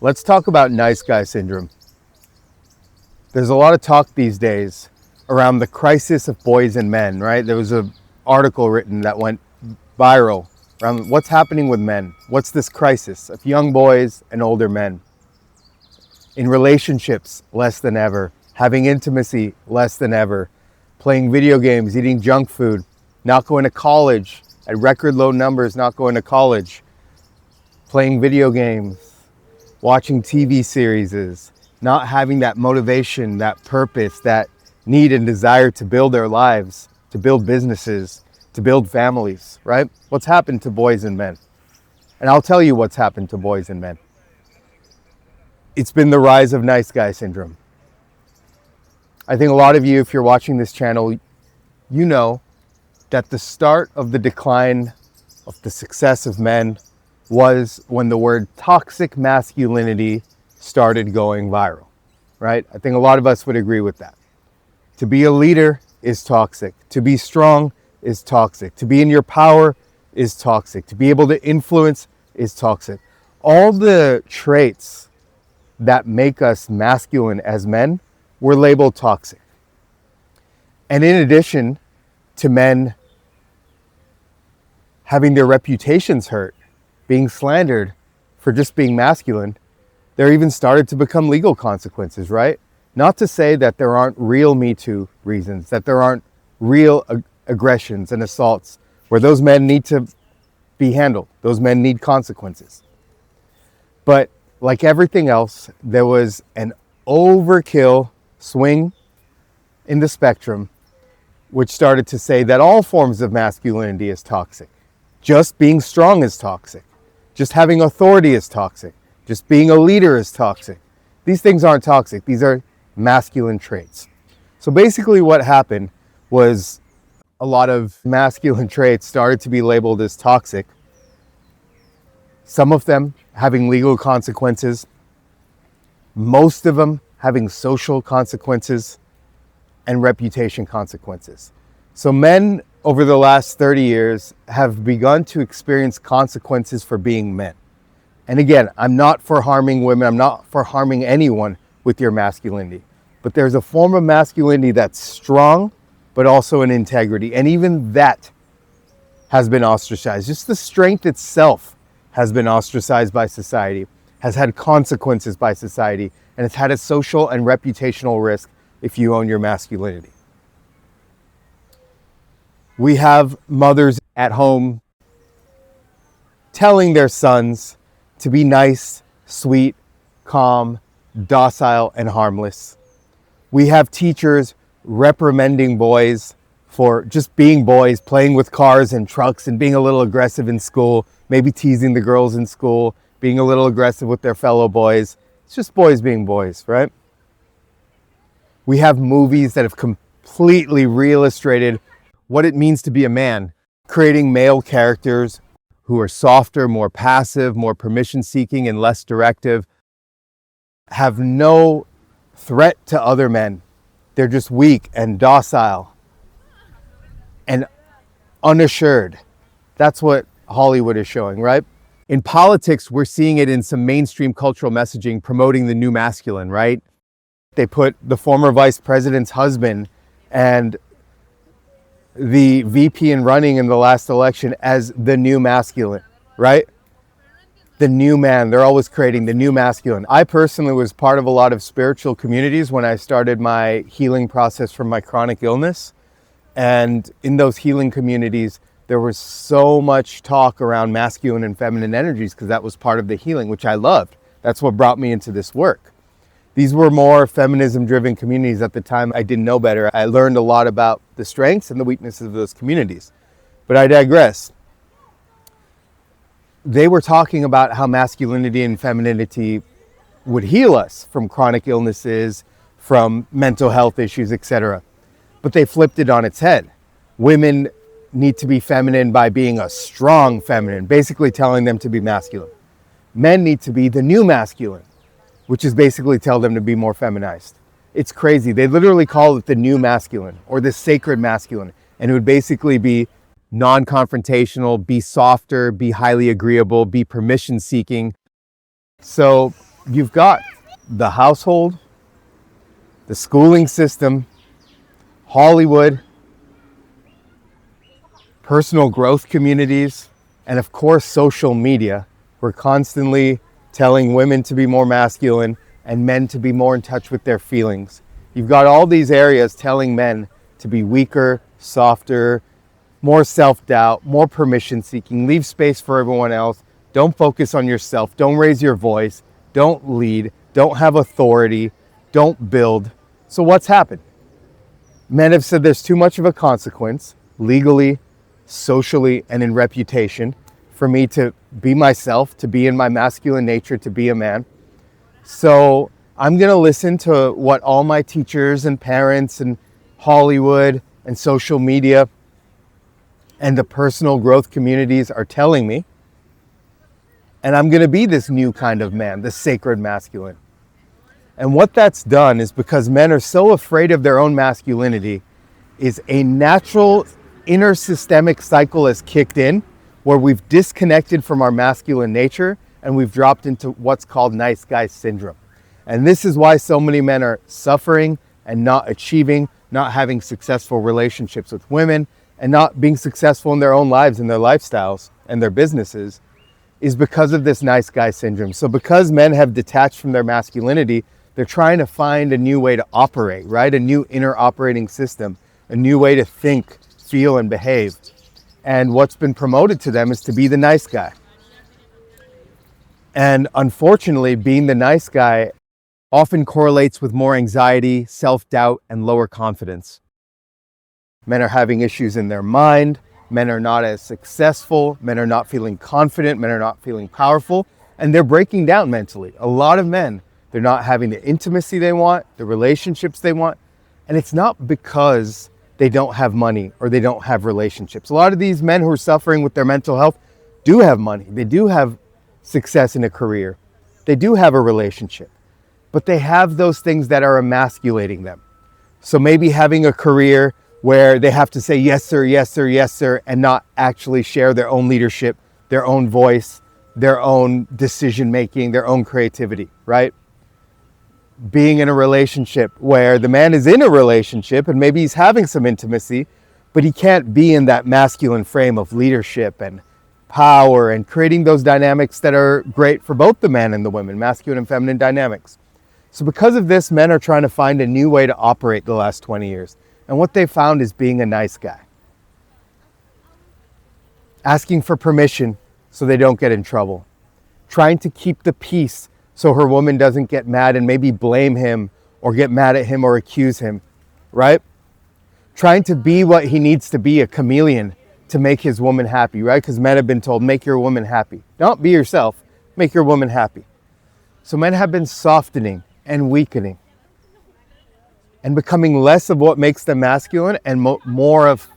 Let's talk about nice guy syndrome. There's a lot of talk these days around the crisis of boys and men, right? There was an article written that went viral around what's happening with men. What's this crisis of young boys and older men? In relationships, less than ever. Having intimacy, less than ever. Playing video games, eating junk food, not going to college, at record low numbers, not going to college. Playing video games, watching TV series, not having that motivation, that purpose, that need and desire to build their lives, to build businesses, to build families, right? What's happened to boys and men? And I'll tell you what's happened to boys and men. It's been the rise of nice guy syndrome. I think a lot of you, if you're watching this channel, you know that the start of the decline of the success of men was when the word toxic masculinity started going viral, right? I think a lot of us would agree with that. To be a leader is toxic. To be strong is toxic. To be in your power is toxic. To be able to influence is toxic. All the traits that make us masculine as men were labeled toxic. And in addition to men having their reputations hurt, being slandered for just being masculine, there even started to become legal consequences, right? Not to say that there aren't real Me Too reasons, that there aren't real aggressions and assaults where those men need to be handled. Those men need consequences. But like everything else, there was an overkill swing in the spectrum, which started to say that all forms of masculinity is toxic. Just being strong is toxic. Just having authority is toxic. Just being a leader is toxic. These things aren't toxic. These are masculine traits. So basically what happened was a lot of masculine traits started to be labeled as toxic. Some of them having legal consequences. Most of them having social consequences and reputation consequences. So men over the last 30 years have begun to experience consequences for being men. And again, I'm not for harming women. I'm not for harming anyone with your masculinity. But there's a form of masculinity that's strong, but also in integrity. And even that has been ostracized. Just the strength itself has been ostracized by society, has had consequences by society, and it's had a social and reputational risk if you own your masculinity. We have mothers at home telling their sons to be nice, sweet, calm, docile, and harmless. We have teachers reprimanding boys for just being boys, playing with cars and trucks and being a little aggressive in school, maybe teasing the girls in school, being a little aggressive with their fellow boys. It's just boys being boys, right? We have movies that have completely re-illustrated what it means to be a man, creating male characters who are softer, more passive, more permission-seeking, and less directive, have no threat to other men. They're just weak and docile and unassured. That's what Hollywood is showing, right? In politics, we're seeing it in some mainstream cultural messaging promoting the new masculine, right? They put the former vice president's husband and the VP in running in the last election as the new masculine, right? The new man. They're always creating the new masculine. I personally was part of a lot of spiritual communities when I started my healing process from my chronic illness. And in those healing communities, there was so much talk around masculine and feminine energies because that was part of the healing, which I loved. That's what brought me into this work. These were more feminism-driven communities at the time. I didn't know better. I learned a lot about the strengths and the weaknesses of those communities. But I digress. They were talking about how masculinity and femininity would heal us from chronic illnesses, from mental health issues, etc. But they flipped it on its head. Women need to be feminine by being a strong feminine, basically telling them to be masculine. Men need to be the new masculine, which is basically tell them to be more feminized. It's crazy. They literally call it the new masculine or the sacred masculine. And it would basically be non-confrontational, be softer, be highly agreeable, be permission-seeking. So you've got the household, the schooling system, Hollywood, personal growth communities, and of course, social media. We're constantly telling women to be more masculine and men to be more in touch with their feelings. You've got all these areas telling men to be weaker, softer, more self-doubt, more permission seeking, leave space for everyone else, don't focus on yourself, don't raise your voice, don't lead, don't have authority, don't build. So what's happened? Men have said there's too much of a consequence, legally, socially, and in reputation, for me to be myself, to be in my masculine nature, to be a man. So I'm going to listen to what all my teachers and parents and Hollywood and social media and the personal growth communities are telling me. And I'm going to be this new kind of man, the sacred masculine. And what that's done is, because men are so afraid of their own masculinity, is a natural inner systemic cycle has kicked in where we've disconnected from our masculine nature and we've dropped into what's called nice guy syndrome. And this is why so many men are suffering and not achieving, not having successful relationships with women, and not being successful in their own lives and their lifestyles and their businesses, is because of this nice guy syndrome. So because men have detached from their masculinity, they're trying to find a new way to operate, right? A new inner operating system, a new way to think, feel, and behave. And what's been promoted to them is to be the nice guy. And unfortunately, being the nice guy often correlates with more anxiety, self-doubt, and lower confidence. Men are having issues in their mind. Men are not as successful. Men are not feeling confident. Men are not feeling powerful. And they're breaking down mentally. A lot of men, they're not having the intimacy they want, the relationships they want. And it's not because they don't have money or they don't have relationships. A lot of these men who are suffering with their mental health do have money. They do have success in a career. They do have a relationship. But they have those things that are emasculating them. So maybe having a career where they have to say yes sir, yes sir, yes sir, and not actually share their own leadership, their own voice, their own decision making, their own creativity, right? Being in a relationship where the man is in a relationship and maybe he's having some intimacy, but he can't be in that masculine frame of leadership and power and creating those dynamics that are great for both the man and the women, masculine and feminine dynamics. So because of this, men are trying to find a new way to operate the last 20 years. And what they found is being a nice guy. Asking for permission so they don't get in trouble. Trying to keep the peace so her woman doesn't get mad and maybe blame him or get mad at him or accuse him, right? Trying to be what he needs to be, a chameleon, to make his woman happy, right? Because men have been told, make your woman happy. Don't be yourself, make your woman happy. So men have been softening and weakening and becoming less of what makes them masculine and more of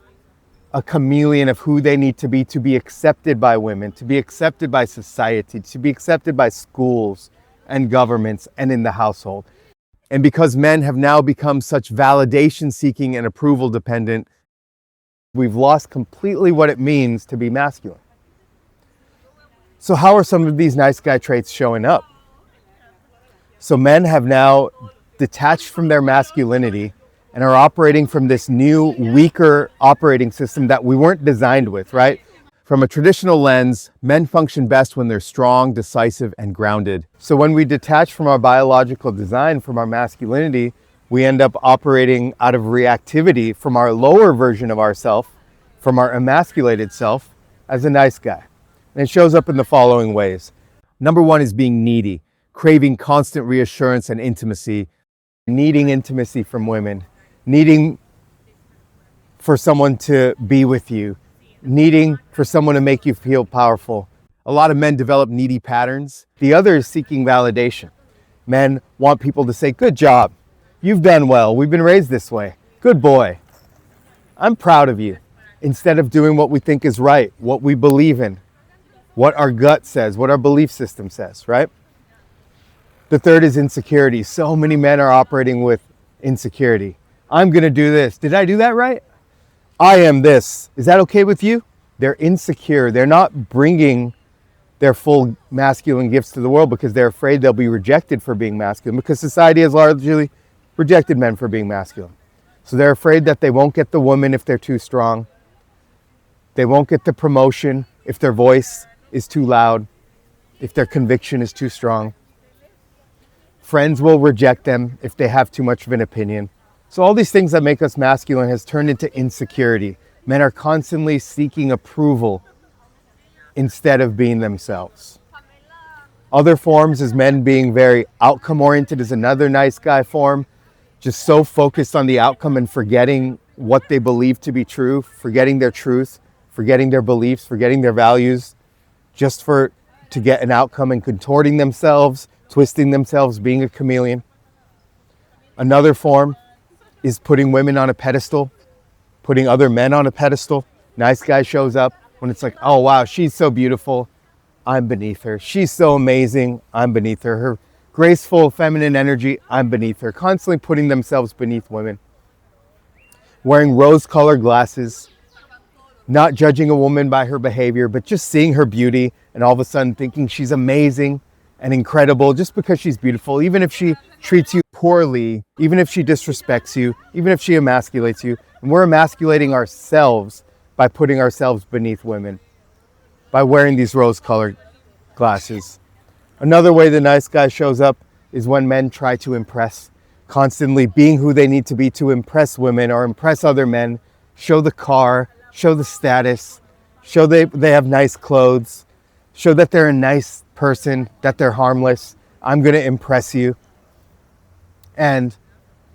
a chameleon of who they need to be accepted by women, to be accepted by society, to be accepted by schools and governments and in the household. And because men have now become such validation seeking and approval dependent, we've lost completely what it means to be masculine. So how are some of these nice guy traits showing up? So men have now detached from their masculinity and are operating from this new, weaker operating system that we weren't designed with, right? From a traditional lens, men function best when they're strong, decisive, and grounded. So when we detach from our biological design, from our masculinity, we end up operating out of reactivity from our lower version of ourself, from our emasculated self, as a nice guy. And it shows up in the following ways. Number one is being needy, craving constant reassurance and intimacy, needing intimacy from women, needing for someone to be with you, needing for someone to make you feel powerful. A lot of men develop needy patterns. The other is seeking validation. Men want people to say, good job, you've done well, we've been raised this way, good boy, I'm proud of you, instead of doing what we think is right, what we believe in, what our gut says, what our belief system says, right? The third is insecurity. So many men are operating with insecurity. I'm going to do this. Did I do that right? I am this. Is that okay with you? They're insecure. They're not their full masculine gifts to the world because they're afraid they'll be rejected for being masculine, because society has largely rejected men for being masculine. So they're afraid that they won't get the woman if they're too strong. They won't get the promotion if their voice is too loud, if their conviction is too strong. Friends will reject them if they have too much of an opinion. So all these things that make us masculine has turned into insecurity. Men are constantly seeking approval instead of being themselves. Other forms is men being very outcome oriented is another nice guy form. Just so focused on the outcome and forgetting what they believe to be true, forgetting their truth, forgetting their beliefs, forgetting their values, just to get an outcome, and contorting themselves, twisting themselves, being a chameleon. Another form is putting women on a pedestal, putting other men on a pedestal. Nice guy shows up when it's like, oh wow, she's so beautiful, I'm beneath her. She's so amazing, I'm beneath her. Her graceful feminine energy, I'm beneath her. Constantly putting themselves beneath women. Wearing rose-colored glasses, not judging a woman by her behavior, but just seeing her beauty and all of a sudden thinking she's amazing and incredible just because she's beautiful, even if she treats you poorly, even if she disrespects you, even if she emasculates you. And we're emasculating ourselves by putting ourselves beneath women, by wearing these rose-colored glasses. Another way the nice guy shows up is when men try to impress, constantly being who they need to be to impress women or impress other men, show the car, show the status, show they have nice clothes, show that they're a nice person, that they're harmless. I'm going to impress you. And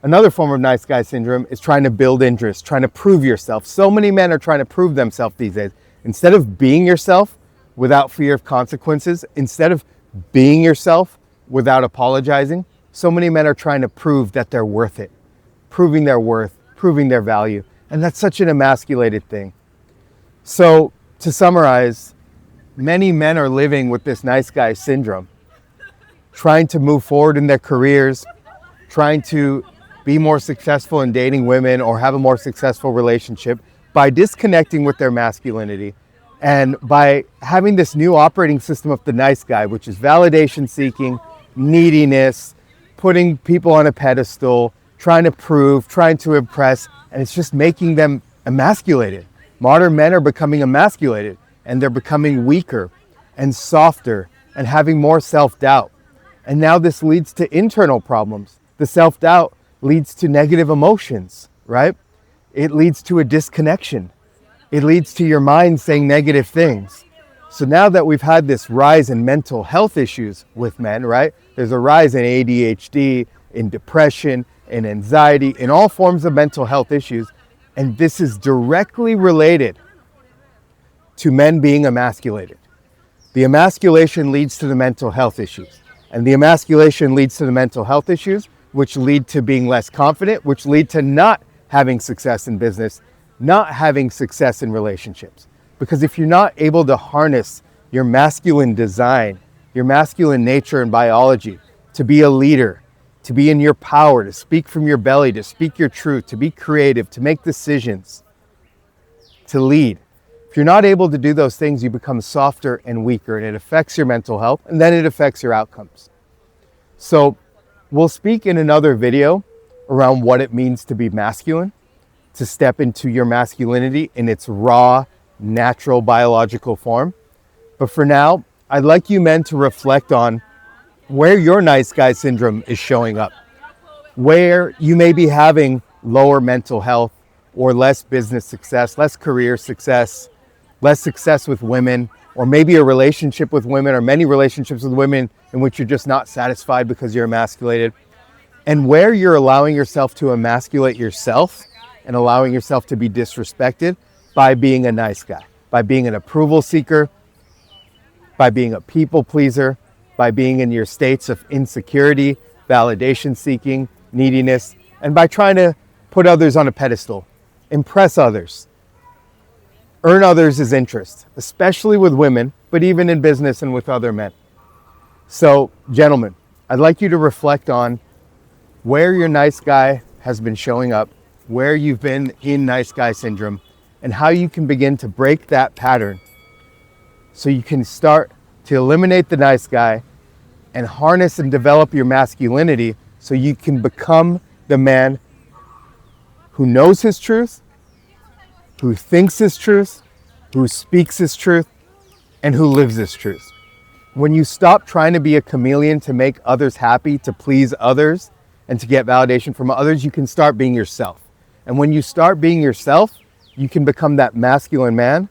another form of nice guy syndrome is trying to build interest, trying to prove yourself. So many men are trying to prove themselves these days. Instead of being yourself without fear of consequences, instead of being yourself without apologizing, so many men are trying to prove that they're worth it, proving their worth, proving their value. And that's such an emasculated thing. So to summarize, many men are living with this nice guy syndrome, trying to move forward in their careers, trying to be more successful in dating women or have a more successful relationship by disconnecting with their masculinity and by having this new operating system of the nice guy, which is validation seeking, neediness, putting people on a pedestal, trying to prove, trying to impress, and it's just making them emasculated. Modern men are becoming emasculated, and they're becoming weaker and softer and having more self-doubt. And now this leads to internal problems. The self-doubt leads to negative emotions, right? It leads to a disconnection. It leads to your mind saying negative things. So now that we've had this rise in mental health issues with men, right? There's a rise in ADHD, in depression, in anxiety, in all forms of mental health issues. And this is directly related to men being emasculated. The emasculation leads to the mental health issues. And the emasculation leads to the mental health issues, which lead to being less confident, which lead to not having success in business, not having success in relationships. Because if you're not able to harness your masculine design, your masculine nature and biology, to be a leader, to be in your power, to speak from your belly, to speak your truth, to be creative, to make decisions, to lead. If you're not able to do those things, you become softer and weaker, and it affects your mental health, and then it affects your outcomes. So we'll speak in another video around what it means to be masculine, to step into your masculinity in its raw, natural, biological form. But for now, I'd like you men to reflect on where your nice guy syndrome is showing up, where you may be having lower mental health or less business success, less career success, less success with women, or maybe a relationship with women or many relationships with women in which you're just not satisfied because you're emasculated, and where you're allowing yourself to emasculate yourself and allowing yourself to be disrespected by being a nice guy, by being an approval seeker, by being a people pleaser, by being in your states of insecurity, validation seeking, neediness, and by trying to put others on a pedestal, impress others, earn others' interest, especially with women, but even in business and with other men. So, gentlemen, I'd like you to reflect on where your nice guy has been showing up, where you've been in nice guy syndrome, and how you can begin to break that pattern so you can start to eliminate the nice guy and harness and develop your masculinity so you can become the man who knows his truth, who thinks his truth, who speaks his truth, and who lives his truth. When you stop trying to be a chameleon to make others happy, to please others, and to get validation from others, you can start being yourself. And when you start being yourself, you can become that masculine man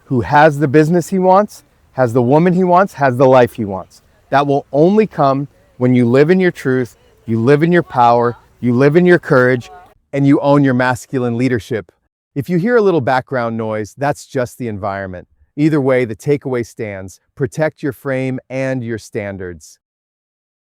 who has the business he wants, has the woman he wants, has the life he wants. That will only come when you live in your truth, you live in your power, you live in your courage, and you own your masculine leadership. If you hear a little background noise, that's just the environment. Either way, the takeaway stands: protect your frame and your standards.